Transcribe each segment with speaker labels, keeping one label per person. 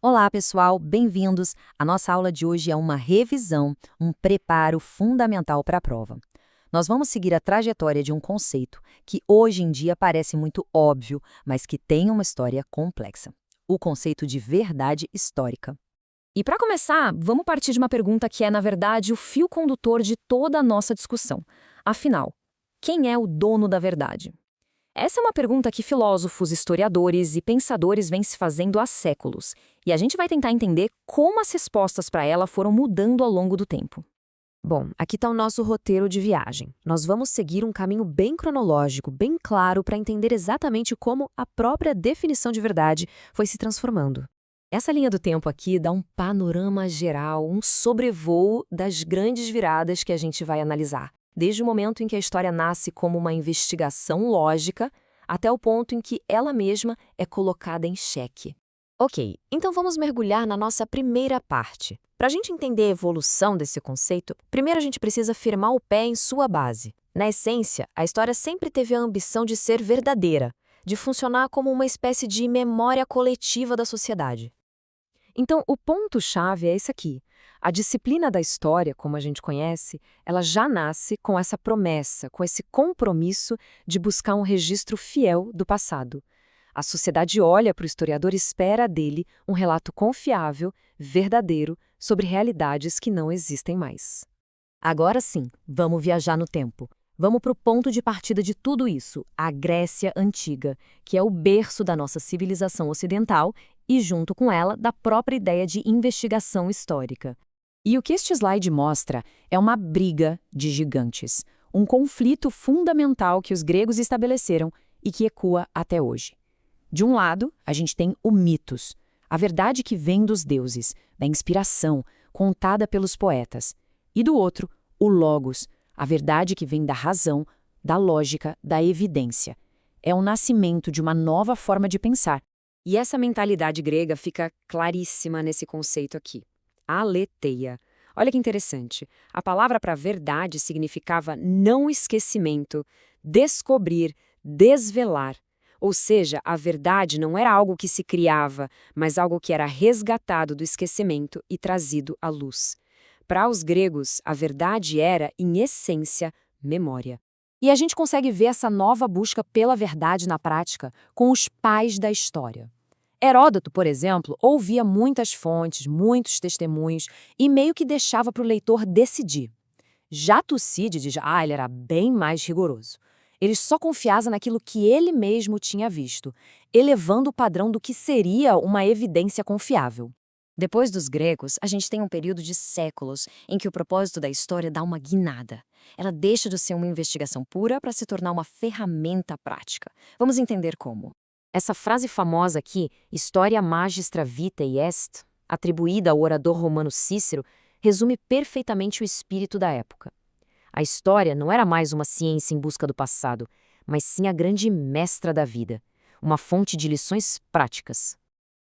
Speaker 1: Olá, pessoal, bem-vindos. A nossa aula de hoje é uma revisão, um preparo fundamental para a prova. Nós vamos seguir a trajetória de um conceito que hoje em dia parece muito óbvio, mas que tem uma história complexa: o conceito de verdade histórica.
Speaker 2: E para começar, vamos partir de uma pergunta que é, na verdade, o fio condutor de toda a nossa discussão. Afinal, quem é o dono da verdade? Essa é uma pergunta que filósofos, historiadores e pensadores vêm se fazendo há séculos, e a gente vai tentar entender como as respostas para ela foram mudando ao longo do tempo.
Speaker 3: Bom, aqui está o nosso roteiro de viagem. Nós vamos seguir um caminho bem cronológico, bem claro, para entender exatamente como a própria definição de verdade foi se transformando. Essa linha do tempo aqui dá um panorama geral, um sobrevoo das grandes viradas que a gente vai analisar, desde o momento em que a história nasce como uma investigação lógica, até o ponto em que ela mesma é colocada em xeque.
Speaker 2: Ok, então vamos mergulhar na nossa primeira parte.
Speaker 3: Para a gente entender a evolução desse conceito, primeiro a gente precisa firmar o pé em sua base. Na essência, a história sempre teve a ambição de ser verdadeira, de funcionar como uma espécie de memória coletiva da sociedade. Então, o ponto-chave é esse aqui. A disciplina da história, como a gente conhece, ela já nasce com essa promessa, com esse compromisso de buscar um registro fiel do passado. A sociedade olha para o historiador e espera dele um relato confiável, verdadeiro, sobre realidades que não existem mais.
Speaker 1: Agora sim, vamos viajar no tempo. Vamos para o ponto de partida de tudo isso, a Grécia Antiga, que é o berço da nossa civilização ocidental e, junto com ela, da própria ideia de investigação histórica. E o que este slide mostra é uma briga de gigantes, um conflito fundamental que os gregos estabeleceram e que ecoa até hoje. De um lado, a gente tem o mitos, a verdade que vem dos deuses, da inspiração, contada pelos poetas. E do outro, o logos, a verdade que vem da razão, da lógica, da evidência. É o nascimento de uma nova forma de pensar.
Speaker 2: E essa mentalidade grega fica claríssima nesse conceito aqui. Aletheia. Olha que interessante. A palavra para verdade significava não esquecimento, descobrir, desvelar. Ou seja, a verdade não era algo que se criava, mas algo que era resgatado do esquecimento e trazido à luz. Para os gregos, a verdade era, em essência, memória.
Speaker 3: E a gente consegue ver essa nova busca pela verdade na prática com os pais da história. Heródoto, por exemplo, ouvia muitas fontes, muitos testemunhos e meio que deixava para o leitor decidir. Já Tucídides, ele era bem mais rigoroso. Ele só confiava naquilo que ele mesmo tinha visto, elevando o padrão do que seria uma evidência confiável.
Speaker 2: Depois dos gregos, a gente tem um período de séculos em que o propósito da história dá uma guinada. Ela deixa de ser uma investigação pura para se tornar uma ferramenta prática. Vamos entender como. Essa frase famosa aqui, Historia magistra vitae est, atribuída ao orador romano Cícero, resume perfeitamente o espírito da época. A história não era mais uma ciência em busca do passado, mas sim a grande mestra da vida, uma fonte de lições práticas.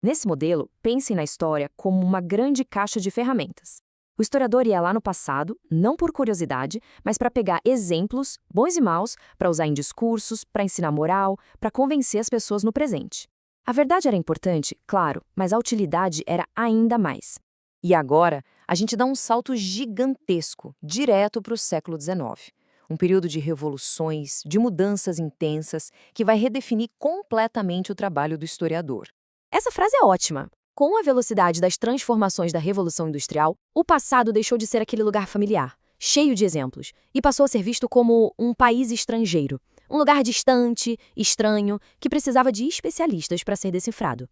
Speaker 2: Nesse modelo, pensem na história como uma grande caixa de ferramentas. O historiador ia lá no passado, não por curiosidade, mas para pegar exemplos, bons e maus, para usar em discursos, para ensinar moral, para convencer as pessoas no presente. A verdade era importante, claro, mas a utilidade era ainda mais. E agora, a gente dá um salto gigantesco, direto para o século XIX. Um período de revoluções, de mudanças intensas, que vai redefinir completamente o trabalho do historiador. Essa frase é ótima. Com a velocidade das transformações da Revolução Industrial, o passado deixou de ser aquele lugar familiar, cheio de exemplos, e passou a ser visto como um país estrangeiro, um lugar distante, estranho, que precisava de especialistas para ser decifrado.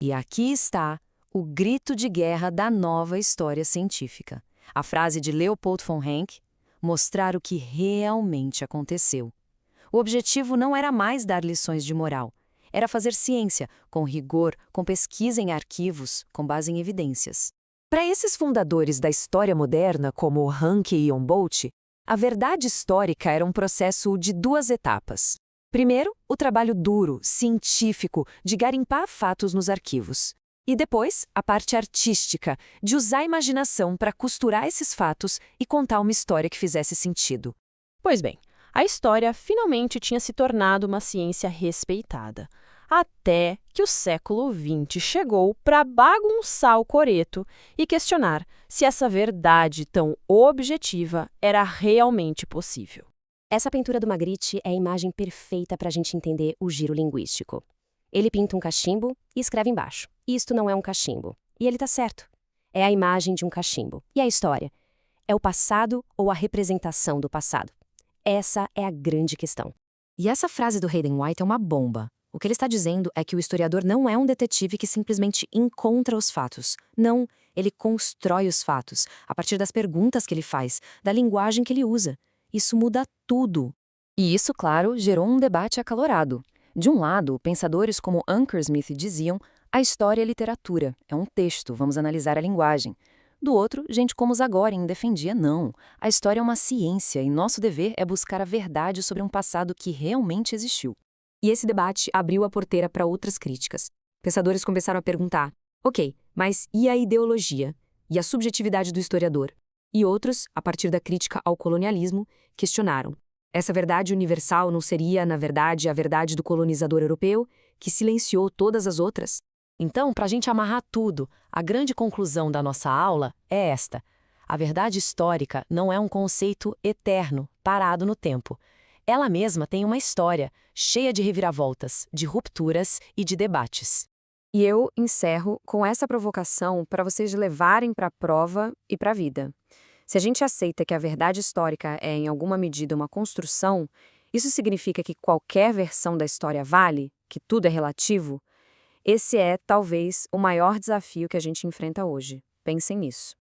Speaker 3: E aqui está o grito de guerra da nova história científica. A frase de Leopold von Ranke: mostrar o que realmente aconteceu. O objetivo não era mais dar lições de moral. Era fazer ciência, com rigor, com pesquisa em arquivos, com base em evidências. Para esses fundadores da história moderna, como Ranke e Humboldt, a verdade histórica era um processo de duas etapas. Primeiro, o trabalho duro, científico, de garimpar fatos nos arquivos. E depois, a parte artística, de usar a imaginação para costurar esses fatos e contar uma história que fizesse sentido.
Speaker 4: Pois bem, a história finalmente tinha se tornado uma ciência respeitada. até que o século XX chegou para bagunçar o coreto e questionar se essa verdade tão objetiva era realmente possível.
Speaker 2: Essa pintura do Magritte é a imagem perfeita para a gente entender o giro linguístico. Ele pinta um cachimbo e escreve embaixo: isto não é um cachimbo. E ele está certo. É a imagem de um cachimbo. E a história? É o passado ou a representação do passado? Essa é a grande questão.
Speaker 3: E essa frase do Hayden White é uma bomba. O que ele está dizendo é que o historiador não é um detetive que simplesmente encontra os fatos. Não, ele constrói os fatos, a partir das perguntas que ele faz, da linguagem que ele usa. Isso muda tudo. E isso, claro, gerou um debate acalorado. De um lado, pensadores como Ankersmith diziam: a história é literatura, é um texto, vamos analisar a linguagem. Do outro, gente como Zagorin defendia: não, a história é uma ciência e nosso dever é buscar a verdade sobre um passado que realmente existiu. E esse debate abriu a porteira para outras críticas. Pensadores começaram a perguntar: ok, mas e a ideologia? E a subjetividade do historiador? E outros, a partir da crítica ao colonialismo, questionaram: essa verdade universal não seria, na verdade, a verdade do colonizador europeu, que silenciou todas as outras? Então, para a gente amarrar tudo, a grande conclusão da nossa aula é esta: a verdade histórica não é um conceito eterno, parado no tempo. Ela mesma tem uma história, cheia de reviravoltas, de rupturas e de debates. E eu encerro com essa provocação para vocês levarem para a prova e para a vida. Se a gente aceita que a verdade histórica é, em alguma medida, uma construção, isso significa que qualquer versão da história vale? Que tudo é relativo? Esse é, talvez, o maior desafio que a gente enfrenta hoje. Pensem nisso.